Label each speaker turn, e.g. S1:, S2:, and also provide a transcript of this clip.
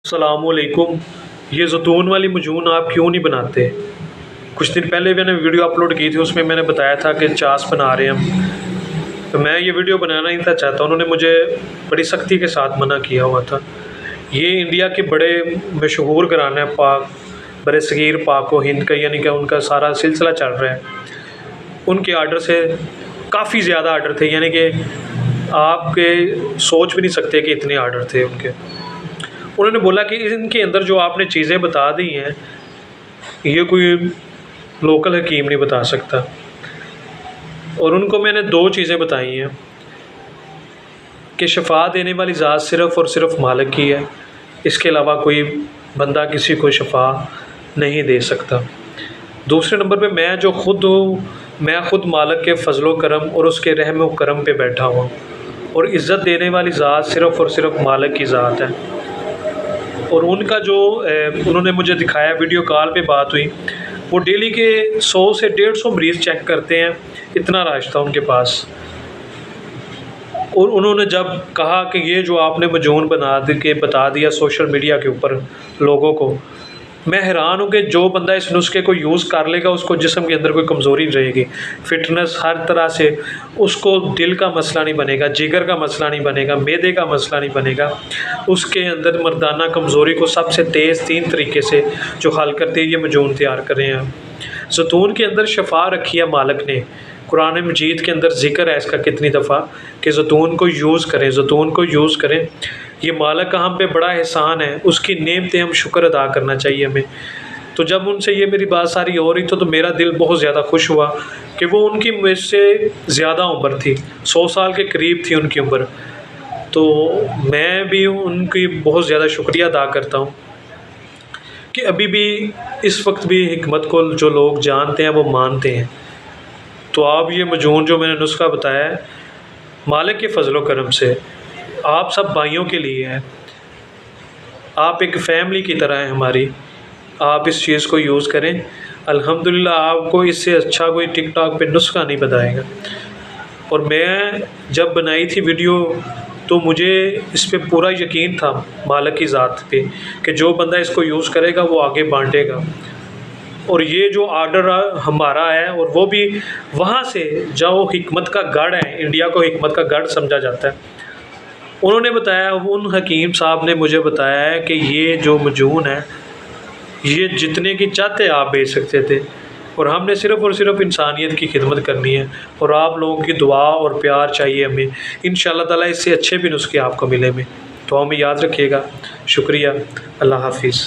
S1: अस्सलामुअलैकुम। ये ज़ैतून वाली मजून आप क्यों नहीं बनाते? कुछ दिन पहले मैंने वीडियो अपलोड की थी, उसमें मैंने बताया था कि चास बना रहे हैं हम। तो मैं ये वीडियो बनाना नहीं था चाहता, उन्होंने मुझे बड़ी सख्ती के साथ मना किया हुआ था। ये इंडिया के बड़े मशहूर घराना है पाक बरसगीर पाक व हिंद का, यानी कि उनका सारा सिलसिला चल रहा है। उनके आर्डर से काफ़ी ज़्यादा आर्डर थे, यानी कि आपके सोच भी नहीं सकते कि इतने आर्डर थे उनके। उन्होंने बोला कि इनके अंदर जो आपने चीज़ें बता दी हैं ये कोई लोकल हकीम नहीं बता सकता। और उनको मैंने दो चीज़ें बताई हैं कि शफा देने वाली ज़ात सिर्फ़ और सिर्फ मालिक की है, इसके अलावा कोई बंदा किसी को शफा नहीं दे सकता। दूसरे नंबर पे मैं जो ख़ुद हूँ, मैं ख़ुद मालिक के फ़ज़लो करम और उसके रहम व करम पे बैठा हुआ, और इज़्ज़त देने वाली ज़ात सिर्फ़ और सिर्फ मालिक की ज़ात है। और उनका जो उन्होंने मुझे दिखाया, वीडियो कॉल पे बात हुई, वो डेली के 100 से 150 मरीज़ चेक करते हैं, इतना रश था उनके पास। और उन्होंने जब कहा कि ये जो आपने मजून बना के बता दिया सोशल मीडिया के ऊपर लोगों को, मैं हैरान हूँ कि जो बंदा इस नुस्खे को यूज़ कर लेगा उसको जिस्म के अंदर कोई कमज़ोरी नहीं रहेगी, फ़िटनेस हर तरह से, उसको दिल का मसला नहीं बनेगा, जिगर का मसला नहीं बनेगा, मैदे का मसला नहीं बनेगा। उसके अंदर मर्दाना कमज़ोरी को सबसे तेज़ 3 तरीके से जो हल करते हैं, ये मजून तैयार कर रहे हैं। ज़ैतून के अंदर शफा रखी है मालिक ने, कुरान मजीद के अंदर ज़िक्र है इसका कितनी दफ़ा कि ज़ैतून को यूज़ करें, ज़ैतून को यूज़ करें। ये मालिक का हम पे बड़ा एहसान है, उसकी नेमतें हम शुक्र अदा करना चाहिए हमें। तो जब उनसे ये मेरी बात सारी हो रही तो मेरा दिल बहुत ज़्यादा खुश हुआ कि वो उनकी मुझसे ज़्यादा उम्र थी, 100 साल के करीब थी उनकी उम्र। तो मैं भी उनकी बहुत ज़्यादा शुक्रिया अदा करता हूँ कि अभी भी इस वक्त भी हिकमत को जो लोग जानते हैं वो मानते हैं। तो आप ये मजून जो मैंने नुस्खा बताया है, मालिक के फ़ज़लो करम से आप सब भाइयों के लिए है। आप एक फ़ैमिली की तरह हैं हमारी, आप इस चीज़ को यूज़ करें। अल्हम्दुलिल्लाह आपको इससे अच्छा कोई टिकटॉक पे नुस्खा नहीं बताएगा। और मैं जब बनाई थी वीडियो तो मुझे इस पे पूरा यकीन था मालिक की ज़ात पे कि जो बंदा इसको यूज़ करेगा वो आगे बांटेगा। और ये जो आर्डर हमारा है, और वो भी वहाँ से जो हिकमत का गढ़ है, इंडिया को हिकमत का गढ़ समझा जाता है, उन्होंने बताया, उन हकीम साहब ने मुझे बताया है कि ये जो मजून है ये जितने की चाहते आप बेच सकते थे, और हमने सिर्फ़ और सिर्फ इंसानियत की खिदमत करनी है, और आप लोगों की दुआ और प्यार चाहिए हमें। इंशाअल्लाह ताला इससे अच्छे भी नुस्खे आपको मिलेंगे। तो हमें याद रखिएगा। शुक्रिया। अल्लाह हाफिज़।